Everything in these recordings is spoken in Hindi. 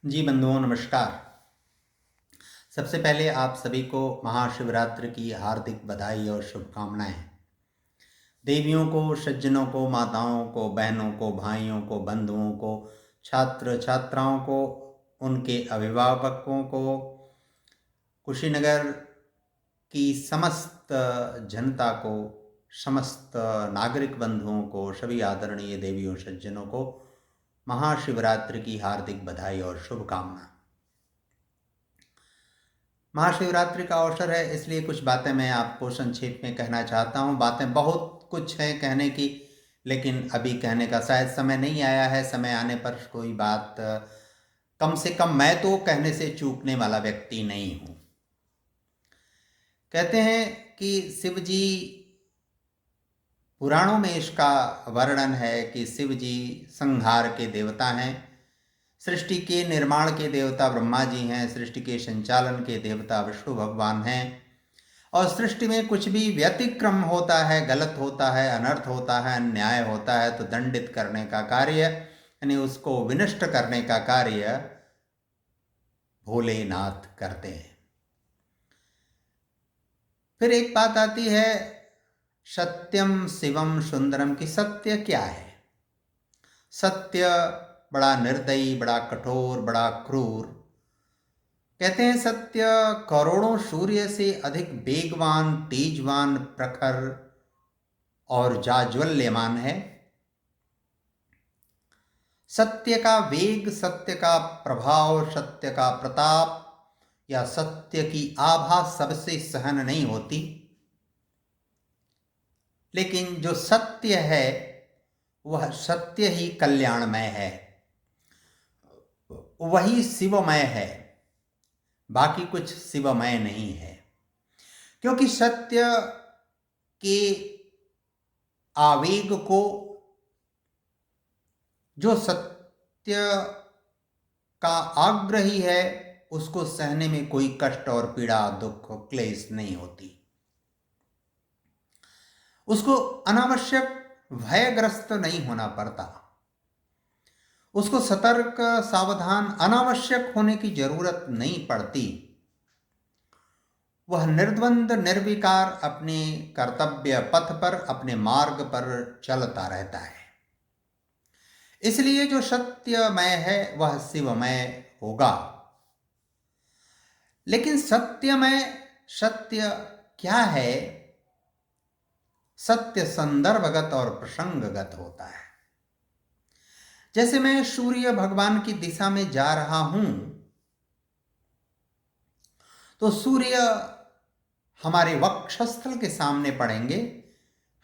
जी बंधुओं नमस्कार। सबसे पहले आप सभी को महाशिवरात्रि की हार्दिक बधाई और शुभकामनाएं। देवियों को, सज्जनों को, माताओं को, बहनों को, भाइयों को, बंधुओं को, छात्र छात्राओं को, उनके अभिभावकों को, कुशीनगर की समस्त जनता को, समस्त नागरिक बंधुओं को, सभी आदरणीय देवियों सज्जनों को महाशिवरात्रि की हार्दिक बधाई और शुभकामना। महाशिवरात्रि का अवसर है, इसलिए कुछ बातें मैं आपको संक्षेप में कहना चाहता हूँ। बातें बहुत कुछ हैं कहने की, लेकिन अभी कहने का शायद समय नहीं आया है। समय आने पर कोई बात कम से कम मैं तो कहने से चूकने वाला व्यक्ति नहीं हूँ। कहते हैं कि शिव जी, पुराणों में इसका वर्णन है कि शिव जी संहार के देवता हैं, सृष्टि के निर्माण के देवता ब्रह्मा जी हैं, सृष्टि के संचालन के देवता विष्णु भगवान हैं, और सृष्टि में कुछ भी व्यतिक्रम होता है, गलत होता है, अनर्थ होता है, अन्याय होता है तो दंडित करने का कार्य, यानी उसको विनष्ट करने का कार्य भोलेनाथ करते हैं। फिर एक बात आती है सत्यम शिवम सुंदरम की। सत्य क्या है? सत्य बड़ा निर्दयी, बड़ा कठोर, बड़ा क्रूर। कहते हैं सत्य करोड़ों सूर्य से अधिक वेगवान, तेजवान, प्रखर और जाज्वल्यमान है। सत्य का वेग, सत्य का प्रभाव, सत्य का प्रताप या सत्य की आभा सबसे सहन नहीं होती, लेकिन जो सत्य है वह सत्य ही कल्याणमय है, वही शिवमय है, बाकी कुछ शिवमय नहीं है। क्योंकि सत्य के आवेग को, जो सत्य का आग्रही है, उसको सहने में कोई कष्ट और पीड़ा, दुख, क्लेश नहीं होती। उसको अनावश्यक भयग्रस्त नहीं होना पड़ता। उसको सतर्क, सावधान, अनावश्यक होने की जरूरत नहीं पड़ती। वह निर्द्वंद, निर्विकार अपने कर्तव्य पथ पर, अपने मार्ग पर चलता रहता है। इसलिए जो सत्यमय है वह शिवमय होगा। लेकिन सत्यमय, सत्य क्या है? सत्य संदर्भगत और प्रसंगगत होता है। जैसे मैं सूर्य भगवान की दिशा में जा रहा हूं तो सूर्य हमारे वक्षस्थल के सामने पड़ेंगे,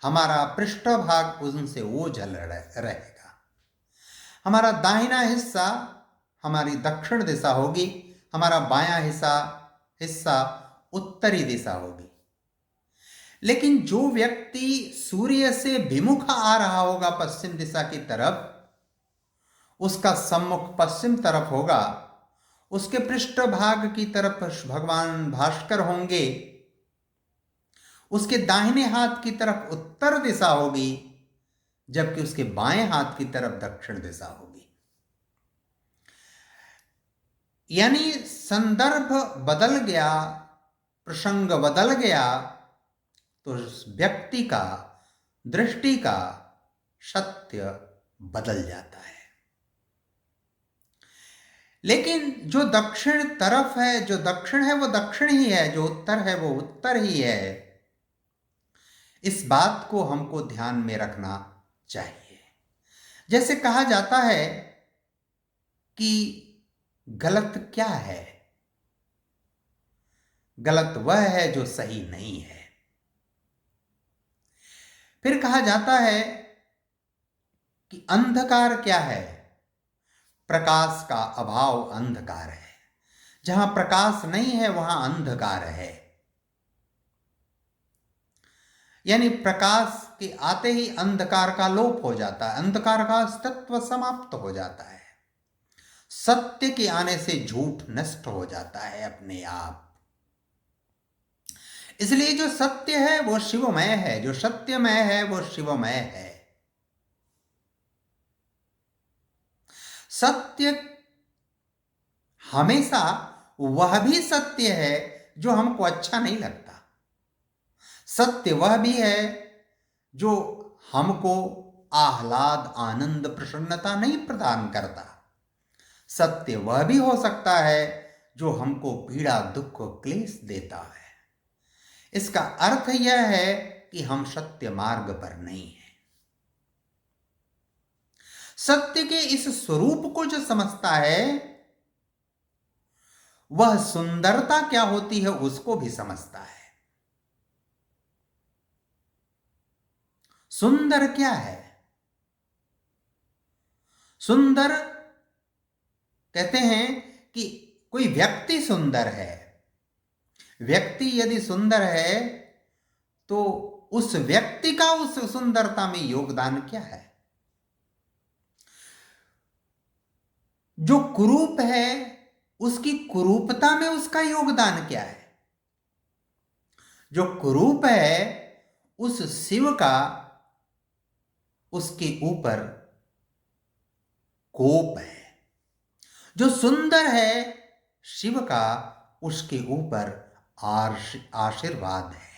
हमारा पृष्ठभाग उनसे ओझल रहेगा। हमारा दाहिना हिस्सा हमारी दक्षिण दिशा होगी, हमारा बायां हिस्सा उत्तरी दिशा होगी। लेकिन जो व्यक्ति सूर्य से विमुख आ रहा होगा पश्चिम दिशा की तरफ, उसका सम्मुख पश्चिम तरफ होगा, उसके पृष्ठभाग की तरफ भगवान भास्कर होंगे, उसके दाहिने हाथ की तरफ उत्तर दिशा होगी, जबकि उसके बाएं हाथ की तरफ दक्षिण दिशा होगी। यानी संदर्भ बदल गया, प्रसंग बदल गया तो व्यक्ति का, दृष्टि का सत्य बदल जाता है। लेकिन जो दक्षिण तरफ है, जो दक्षिण है वो दक्षिण ही है, जो उत्तर है वो उत्तर ही है। इस बात को हमको ध्यान में रखना चाहिए। जैसे कहा जाता है कि गलत क्या है? गलत वह है जो सही नहीं है। फिर कहा जाता है कि अंधकार क्या है? प्रकाश का अभाव अंधकार है। जहां प्रकाश नहीं है वहां अंधकार है। यानी प्रकाश के आते ही अंधकार का लोप हो जाता है, अंधकार का अस्तित्व समाप्त हो जाता है। सत्य के आने से झूठ नष्ट हो जाता है अपने आप। इसलिए जो सत्य है वो शिवमय है, जो सत्यमय है वो शिवमय है। सत्य हमेशा वह भी सत्य है जो हमको अच्छा नहीं लगता। सत्य वह भी है जो हमको आह्लाद, आनंद, प्रसन्नता नहीं प्रदान करता। सत्य वह भी हो सकता है जो हमको पीड़ा, दुख, क्लेश देता है। इसका अर्थ यह है कि हम सत्य मार्ग पर नहीं हैं। सत्य के इस स्वरूप को जो समझता है, वह सुंदरता क्या होती है उसको भी समझता है। सुंदर क्या है? सुंदर कहते हैं कि कोई व्यक्ति सुंदर है। व्यक्ति यदि सुंदर है तो उस व्यक्ति का उस सुंदरता में योगदान क्या है? जो कुरूप है उसकी कुरूपता में उसका योगदान क्या है? जो कुरूप है उस शिव का उसके ऊपर कोप है। जो सुंदर है शिव का उसके ऊपर आशीर्वाद है।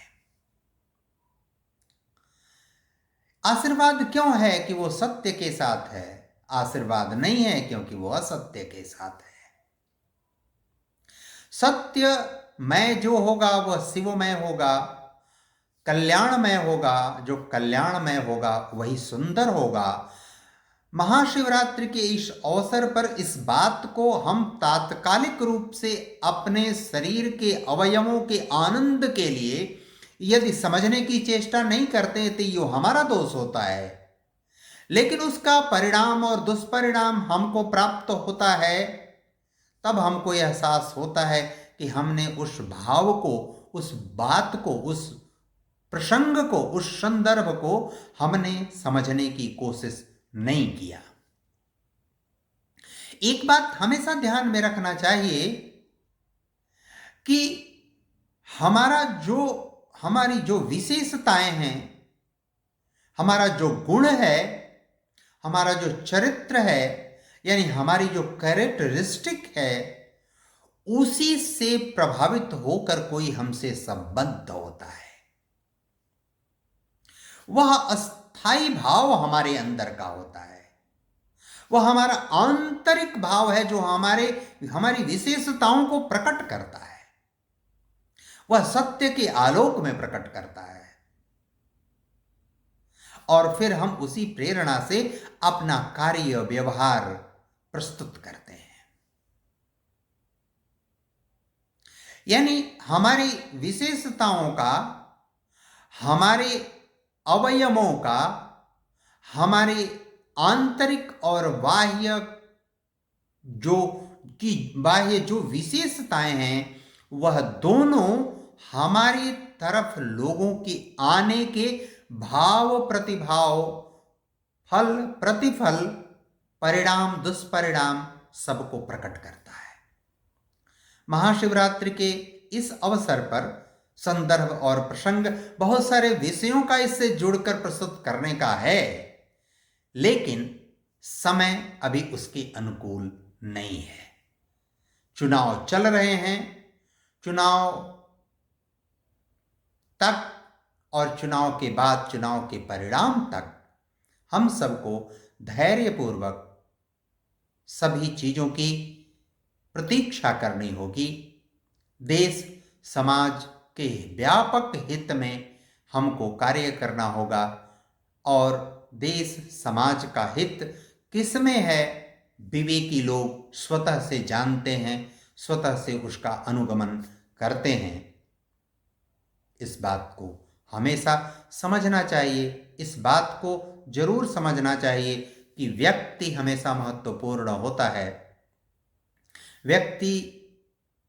आशीर्वाद क्यों है? कि वो सत्य के साथ है। आशीर्वाद नहीं है क्योंकि वो असत्य के साथ है। सत्यमय जो होगा वह शिवमय होगा, कल्याणमय होगा। जो कल्याणमय होगा वही सुंदर होगा। महाशिवरात्रि के इस अवसर पर इस बात को हम तात्कालिक रूप से अपने शरीर के अवयवों के आनंद के लिए यदि समझने की चेष्टा नहीं करते तो ये हमारा दोष होता है। लेकिन उसका परिणाम और दुष्परिणाम हमको प्राप्त होता है, तब हमको यह एहसास होता है कि हमने उस भाव को, उस बात को, उस प्रसंग को, उस संदर्भ को हमने समझने की कोशिश नहीं किया। एक बात हमेशा ध्यान में रखना चाहिए कि हमारी जो विशेषताएं हैं, हमारा जो गुण है, हमारा जो चरित्र है, यानी हमारी जो कैरेक्टरिस्टिक है, उसी से प्रभावित होकर कोई हमसे संबद्ध होता है। वह अस्थाई भाव हमारे अंदर का होता है। वह हमारा आंतरिक भाव है जो हमारी विशेषताओं को प्रकट करता है। वह सत्य के आलोक में प्रकट करता है और फिर हम उसी प्रेरणा से अपना कार्य व्यवहार प्रस्तुत करते हैं। यानी हमारी विशेषताओं का, हमारे अवयवों का, हमारे आंतरिक और बाह्य जो विशेषताएं हैं, वह दोनों हमारी तरफ लोगों के आने के भाव प्रतिभाव, फल प्रतिफल, परिणाम दुष्परिणाम सबको प्रकट करता है। महाशिवरात्रि के इस अवसर पर संदर्भ और प्रसंग बहुत सारे विषयों का इससे जुड़कर प्रस्तुत करने का है, लेकिन समय अभी उसके अनुकूल नहीं है। चुनाव चल रहे हैं। चुनाव तक और चुनाव के बाद चुनाव के परिणाम तक हम सबको धैर्यपूर्वक सभी चीजों की प्रतीक्षा करनी होगी। देश समाज के व्यापक हित में हमको कार्य करना होगा और देश समाज का हित किसमें है, विवेकी लोग स्वतः से जानते हैं, स्वतः से उसका अनुगमन करते हैं। इस बात को हमेशा समझना चाहिए। इस बात को जरूर समझना चाहिए कि व्यक्ति हमेशा महत्वपूर्ण होता है। व्यक्ति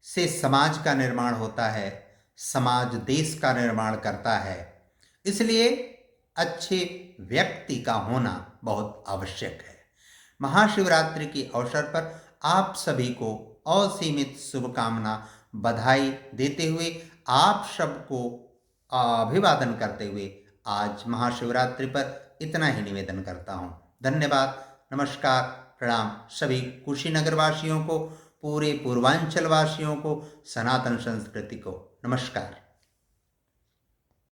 से समाज का निर्माण होता है, समाज देश का निर्माण करता है। इसलिए अच्छे व्यक्ति का होना बहुत आवश्यक है। महाशिवरात्रि के अवसर पर आप सभी को असीमित शुभकामना, बधाई देते हुए, आप सबको अभिवादन करते हुए आज महाशिवरात्रि पर इतना ही निवेदन करता हूँ। धन्यवाद, नमस्कार, प्रणाम सभी कुशीनगर वासियों को। पूरे पूर्वांचल वासियों को, सनातन संस्कृति को नमस्कार।